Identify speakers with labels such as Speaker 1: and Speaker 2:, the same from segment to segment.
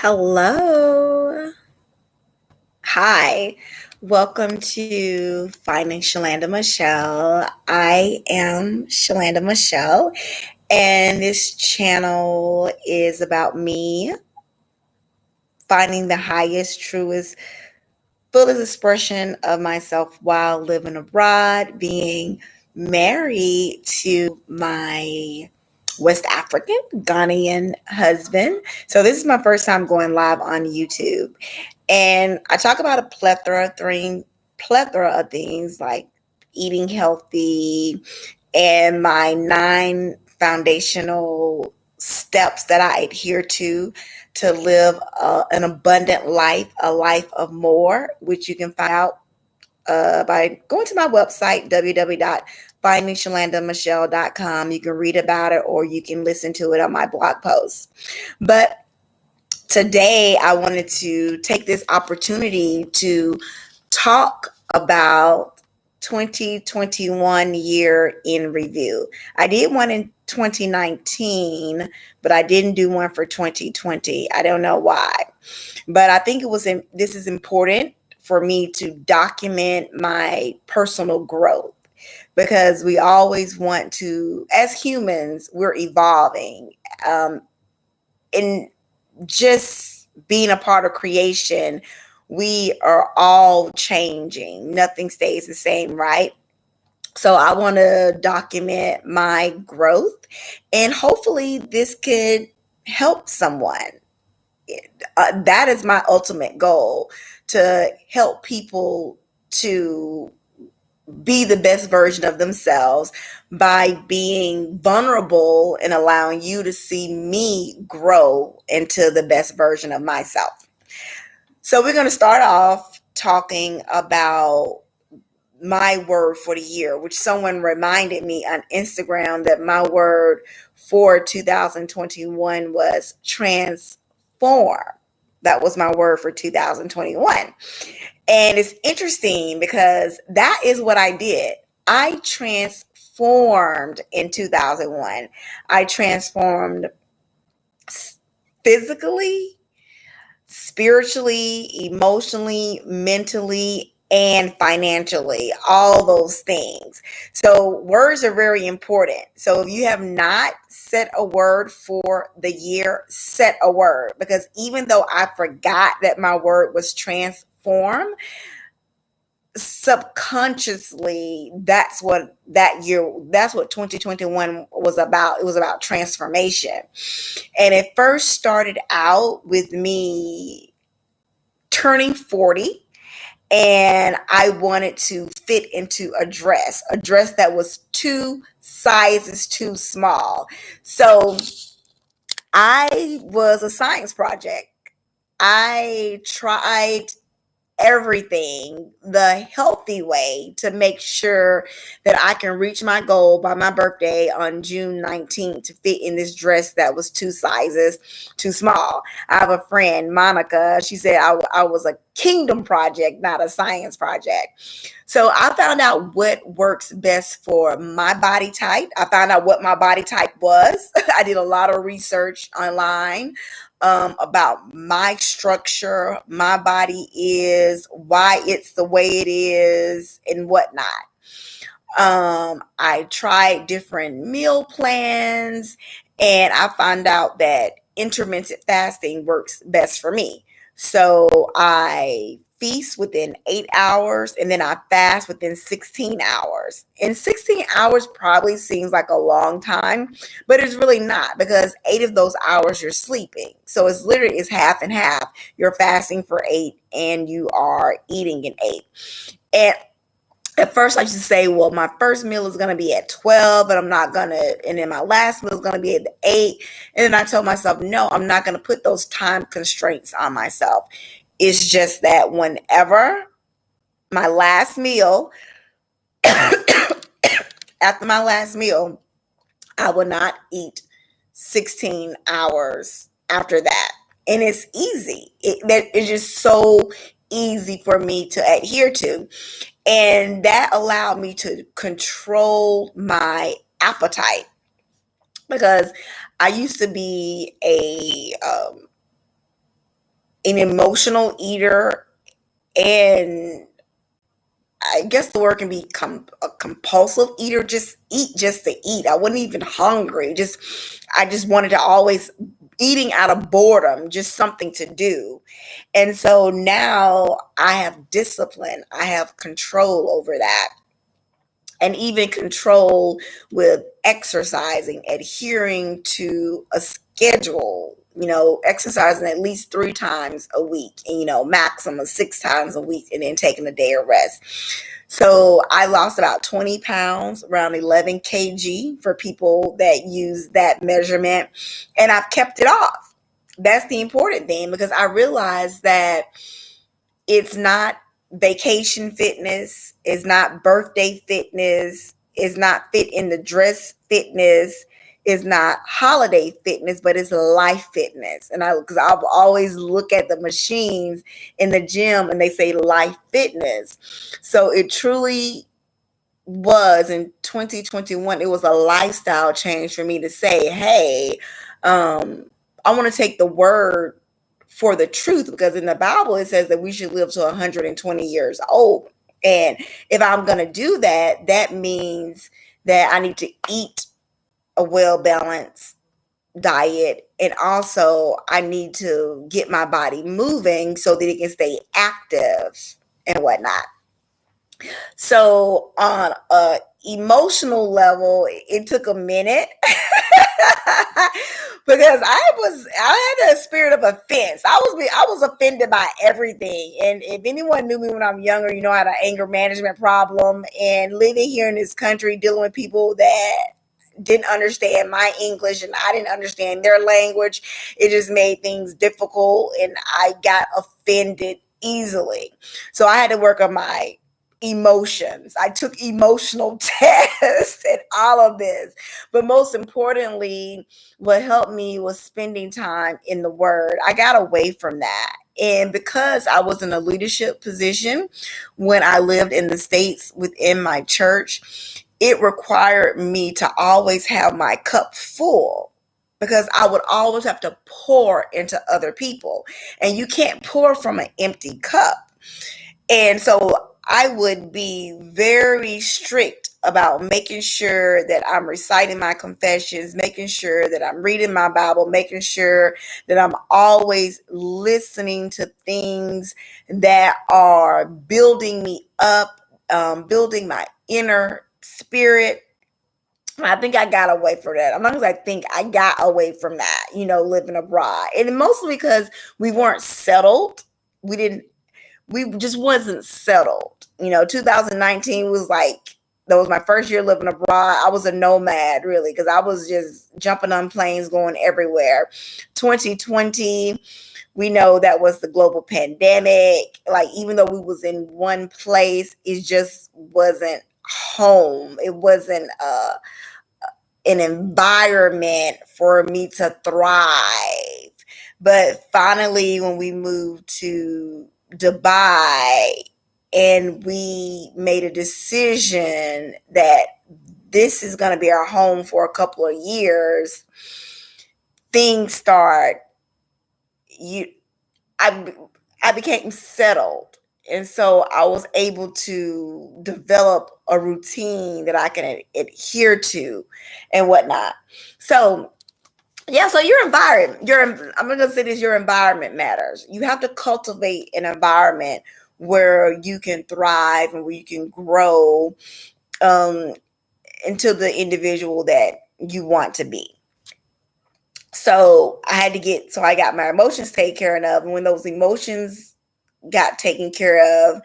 Speaker 1: Hello. Hi. Welcome to Finding Chalanda Michelle. I am Chalanda Michelle, and this channel is about me finding the highest, truest, fullest expression of myself while living abroad, being married to my West African Ghanaian husband. So this is my first time going live on YouTube. And I talk about a plethora of things like eating healthy and my 9 foundational steps that I adhere to live an abundant life, a life of more, which you can find out by going to my website, www.findingchalandamichelle.com. You can read about it or you can listen to it on my blog post. But today, I wanted to take this opportunity to talk about 2021 year in review. I did one in 2019, but I didn't do one for 2020. I don't know why, but I think this is important for me to document my personal growth because we always want to, as humans, we're evolving. And just being a part of creation, we are all changing. Nothing stays the same, right? So I want to document my growth and hopefully this could help someone. That is my ultimate goal, to help people to be the best version of themselves by being vulnerable and allowing you to see me grow into the best version of myself. So we're going to start off talking about my word for the year, which someone reminded me on Instagram that my word for 2021 was transform. That was my word for 2021. And it's interesting because that is what I did. I transformed in 2001. I transformed physically, spiritually, emotionally, mentally, and financially, all those things. So words are very important. So if you have not set a word for the year, set a word, because even though I forgot that my word was transform, subconsciously that's what 2021 was about. It was about transformation. And it first started out with me turning 40, and I wanted to fit into a dress that was 2 sizes too small. So I was a science project. I tried everything the healthy way to make sure that I can reach my goal by my birthday on June 19th to fit in this dress that was 2 sizes too small. I have a friend, Monica. She said I was a kingdom project, not a science project. So I found out what works best for my body type. I found out what my body type was. I did a lot of research online about my structure, my body is, why it's the way it is, and whatnot. I tried different meal plans, and I found out that intermittent fasting works best for me. So I feast within 8 hours and then I fast within 16 hours. And 16 hours probably seems like a long time, but it's really not, because 8 of those hours you're sleeping. So it's half and half. You're fasting for 8 and you are eating in 8. And at first I used to say, well, my first meal is going to be at 12 and and then my last meal is going to be at 8. And then I told myself, no, I'm not going to put those time constraints on myself. It's just that whenever my last meal, after my last meal, I will not eat 16 hours after that. And it's easy. That is just so easy for me to adhere to. And that allowed me to control my appetite, because I used to be an emotional eater, and I guess the word can be a compulsive eater. Just eat just to eat. I wasn't even hungry. I just wanted to always eating out of boredom, just something to do. And so now I have discipline. I have control over that, and even control with exercising, adhering to a schedule, exercising at least 3 times a week, and, maximum 6 times a week, and then taking a day of rest. So I lost about 20 pounds, around 11 kg for people that use that measurement, and I've kept it off. That's the important thing, because I realized that it's not vacation fitness, it's not birthday fitness, it's not fit in the dress fitness, it's not holiday fitness, but it's life fitness. And because I've always look at the machines in the gym and they say life fitness. So it truly was in 2021, it was a lifestyle change for me to say, hey, I want to take the word for the truth, because in the Bible it says that we should live to 120 years old. And if I'm going to do that, that means that I need to eat a well-balanced diet, and also I need to get my body moving so that it can stay active and whatnot. So on a emotional level, it took a minute because I had a spirit of offense. I was offended by everything. And if anyone knew me when I'm younger, I had an anger management problem, and living here in this country, dealing with people that didn't understand my English and I didn't understand their language, it just made things difficult, and I got offended easily. So I had to work on my emotions. I took emotional tests and all of this. But most importantly, what helped me was spending time in the Word. I got away from that. And because I was in a leadership position when I lived in the States within my church, it required me to always have my cup full, because I would always have to pour into other people. And you can't pour from an empty cup. And so I would be very strict about making sure that I'm reciting my confessions, making sure that I'm reading my Bible, making sure that I'm always listening to things that are building me up, building my inner spirit. I think I got away from that. As long as I think I got away from that, living abroad. And mostly because we weren't settled. We just wasn't settled. 2019 was that was my first year living abroad. I was a nomad, really, because I was just jumping on planes, going everywhere. 2020, we know that was the global pandemic. Even though we was in one place, it just wasn't home. It wasn't an environment for me to thrive. But finally, when we moved to Dubai and we made a decision that this is going to be our home for a couple of years, things start, I became settled. And so I was able to develop a routine that I can adhere to and whatnot. So yeah, so your environment, I'm going to say this, your environment matters. You have to cultivate an environment where you can thrive and where you can grow into the individual that you want to be. So I got my emotions taken care of. And when those emotions got taken care of,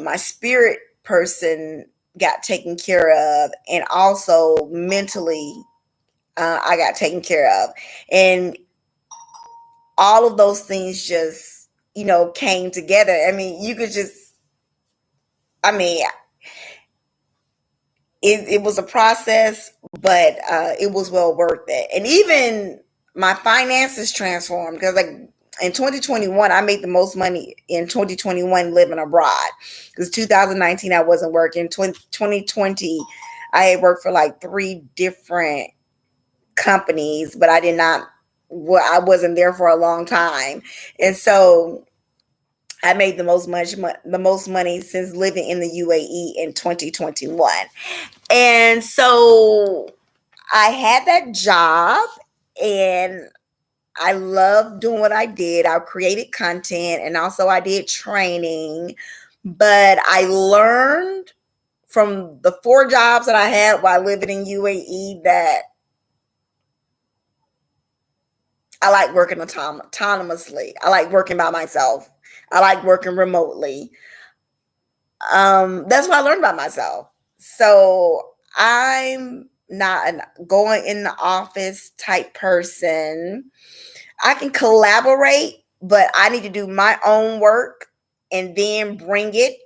Speaker 1: my spirit person got taken care of, and also mentally, I got taken care of. And all of those things just, came together. It was a process, but it was well worth it. And even my finances transformed, because in 2021, I made the most money in 2021 living abroad, because 2019 I wasn't working. 2020 I had worked for 3 different companies, but I did not well, I wasn't there for a long time. And so I made the most money since living in the UAE in 2021. And so I had that job, and I loved doing what I did. I created content, and also I did training. But I learned from the 4 jobs that I had while living in UAE that I like working autonomously. I like working by myself. I like working remotely. That's what I learned about myself. So I'm not an going in the office type person. I can collaborate, but I need to do my own work and then bring it,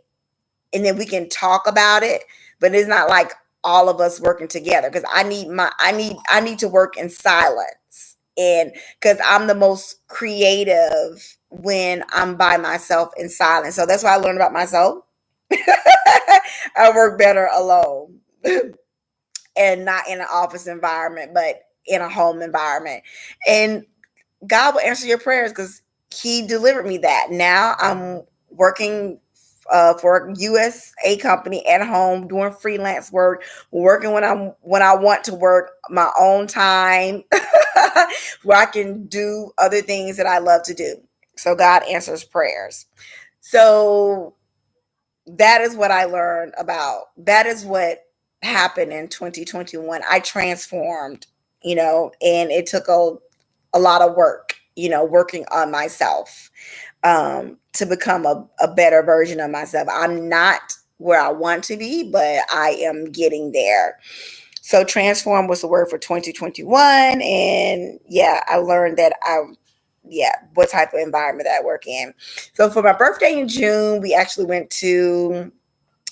Speaker 1: and then we can talk about it. But it's not like all of us working together, because I need to work in silence, and because I'm the most creative when I'm by myself in silence. So that's what I learned about myself. I work better alone and not in an office environment, but in a home environment. And God will answer your prayers, because He delivered me that. Now I'm working for a USA company at home, doing freelance work, working when I want to work, my own time, where I can do other things that I love to do. So God answers prayers. So that is what I learned about. That is what happened in 2021. I transformed, and it took a lot of work, working on myself, to become a better version of myself. I'm not where I want to be, but I am getting there. So transform was the word for 2021. And yeah, I learned that what type of environment I work in. So for my birthday in June, we actually went to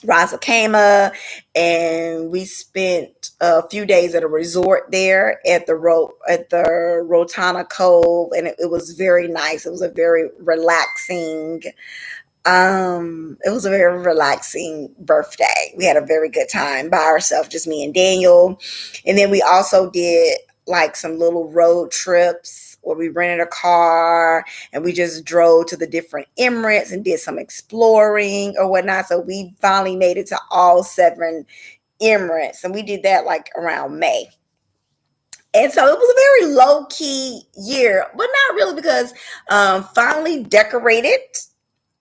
Speaker 1: Ras Al Khaimah, and we spent a few days at a resort there at the Rotana Cove, and it was very nice. It was a very relaxing. It was a very relaxing birthday. We had a very good time by ourselves, just me and Daniel, and then we also did like some little road trips where we rented a car and we just drove to the different Emirates and did some exploring or whatnot. So we finally made it to all 7 Emirates, and we did that like around May. And so it was a very low key year, but not really, because finally decorated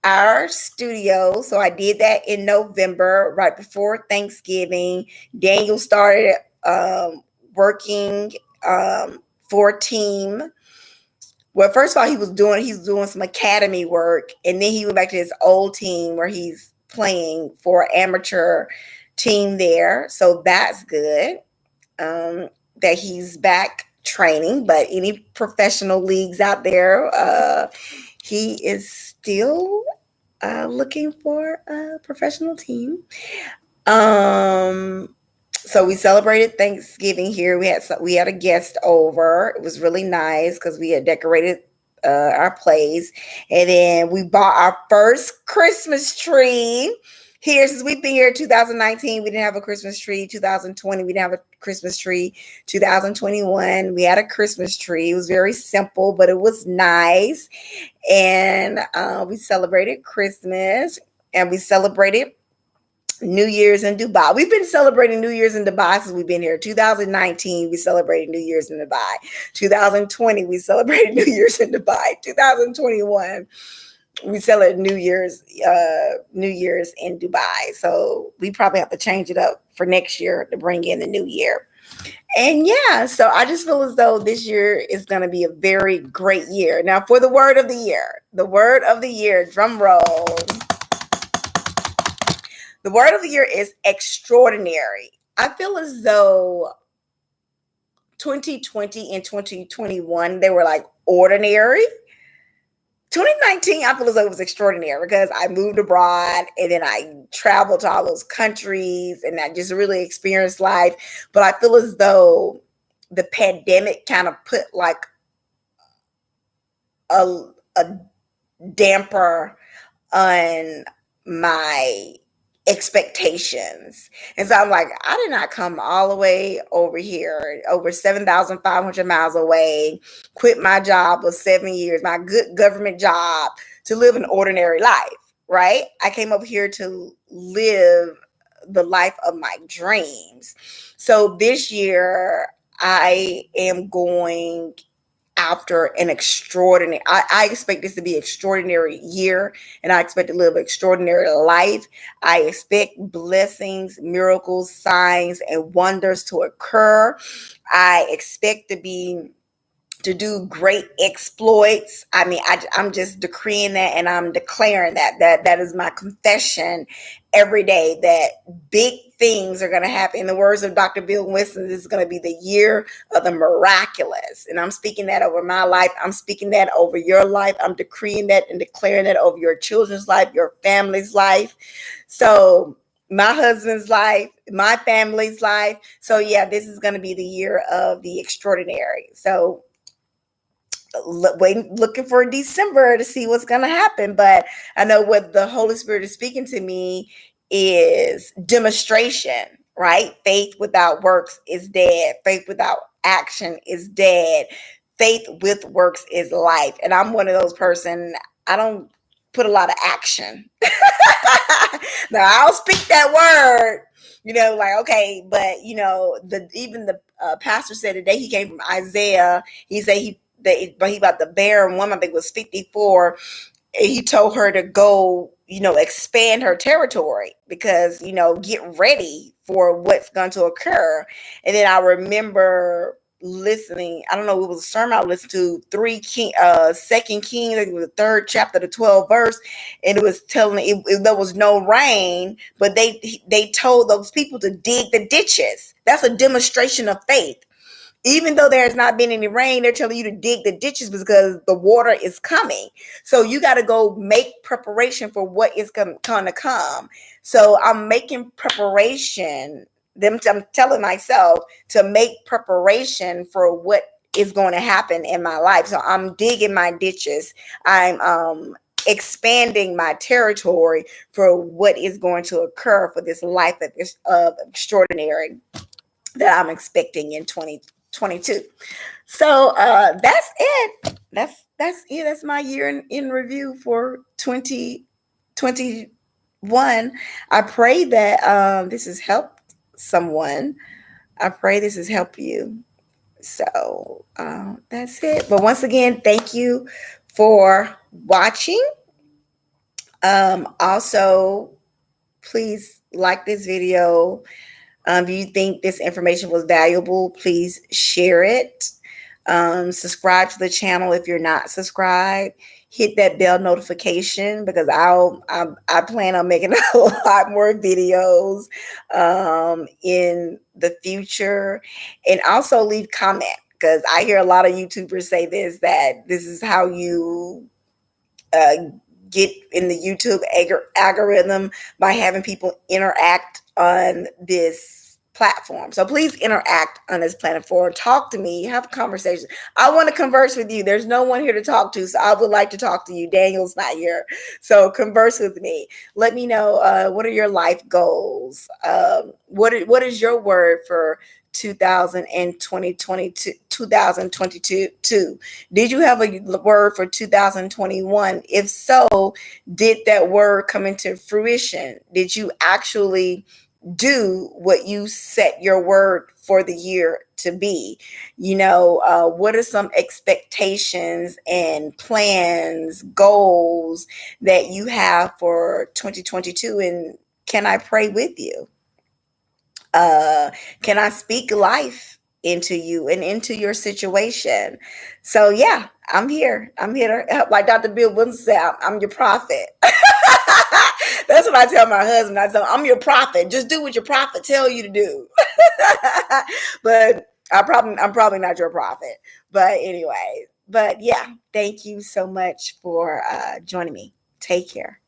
Speaker 1: our studio. So I did that in November, right before Thanksgiving. Daniel started working for a team. Well, first of all, he's doing some academy work, and then he went back to his old team where he's playing for an amateur team there. So that's good, that he's back training. But any professional leagues out there, he is still looking for a professional team. So we celebrated Thanksgiving here. We had a guest over. It was really nice because we had decorated our place, and then we bought our first Christmas tree here. Since we've been here 2019, we didn't have a Christmas tree. 2020, we didn't have a Christmas tree. 2021, we had a Christmas tree. It was very simple, but it was nice. And we celebrated Christmas, and we celebrated New Year's in Dubai. We've been celebrating New Year's in Dubai since we've been here. 2019, we celebrated New Year's in Dubai. 2020, we celebrated New Year's in Dubai. 2021, we celebrated New Year's in Dubai. So we probably have to change it up for next year to bring in the new year. And yeah, so I just feel as though this year is going to be a very great year. Now, for the word of the year, drum roll. The word of the year is extraordinary. I feel as though 2020 and 2021, they were like ordinary. 2019, I feel as though it was extraordinary because I moved abroad, and then I traveled to all those countries, and I just really experienced life. But I feel as though the pandemic kind of put like a damper on my expectations. And so I'm like, I did not come all the way over here, over 7,500 miles away, quit my job of 7 years, my good government job, to live an ordinary life, right? I came over here to live the life of my dreams. So this year, I am going after an extraordinary, I expect this to be an extraordinary year, and I expect to live an extraordinary life. I expect blessings, miracles, signs, and wonders to occur. I expect to do great exploits. I mean, I'm just decreeing that, and I'm declaring that is my confession every day, that big things are going to happen. In the words of Dr. Bill Winston, this is going to be the year of the miraculous. And I'm speaking that over my life. I'm speaking that over your life. I'm decreeing that and declaring that over your children's life, your family's life. So my husband's life, my family's life. So yeah, this is going to be the year of the extraordinary. So looking for December to see what's going to happen. But I know what the Holy Spirit is speaking to me is demonstration, right? Faith without works is dead. Faith without action is dead. Faith with works is life. And I'm one of those person, I don't put a lot of action. Now I'll speak that word, like, okay, but even the pastor said today, he came from Isaiah. He said but he about the barren woman, I think was 54. He told her to go, expand her territory because, get ready for what's going to occur. And then I remember listening, I don't know, it was a sermon I listened to, 2 Kings, I think it was the 3rd chapter, the 12th verse, and it was telling there was no rain, but they told those people to dig the ditches. That's a demonstration of faith. Even though there has not been any rain, they're telling you to dig the ditches because the water is coming. So you got to go make preparation for what is going to come. So I'm making preparation. I'm telling myself to make preparation for what is going to happen in my life. So I'm digging my ditches. I'm expanding my territory for what is going to occur for this life of extraordinary that I'm expecting in 2022. So that's it. That's my year in review for 2021. I pray that this has helped someone. I pray this has helped you. So that's it. But once again, thank you for watching. Also, please like this video. If you think this information was valuable, please share it. Subscribe to the channel if you're not subscribed. Hit that bell notification because I plan on making a lot more videos in the future. And also leave comment because I hear a lot of YouTubers say that this is how you get in the YouTube algorithm, by having people interact on this platform. So please interact on this platform. Talk to me. Have a conversation. I want to converse with you. There's no one here to talk to, so I would like to talk to you. Daniel's not here. So converse with me. Let me know what are your life goals? What is your word for 2022? Did you have a word for 2021? If so, did that word come into fruition? Did you actually do what you set your word for the year to be? What are some expectations and plans, goals that you have for 2022? And can I pray with you? Can I speak life into you and into your situation? So yeah, I'm here to help. Like Dr. Bill Winston said, I'm your prophet. That's what I tell my husband. I tell him, I'm your prophet. Just do what your prophet tell you to do. But I'm probably not your prophet. But anyway, yeah, thank you so much for joining me. Take care.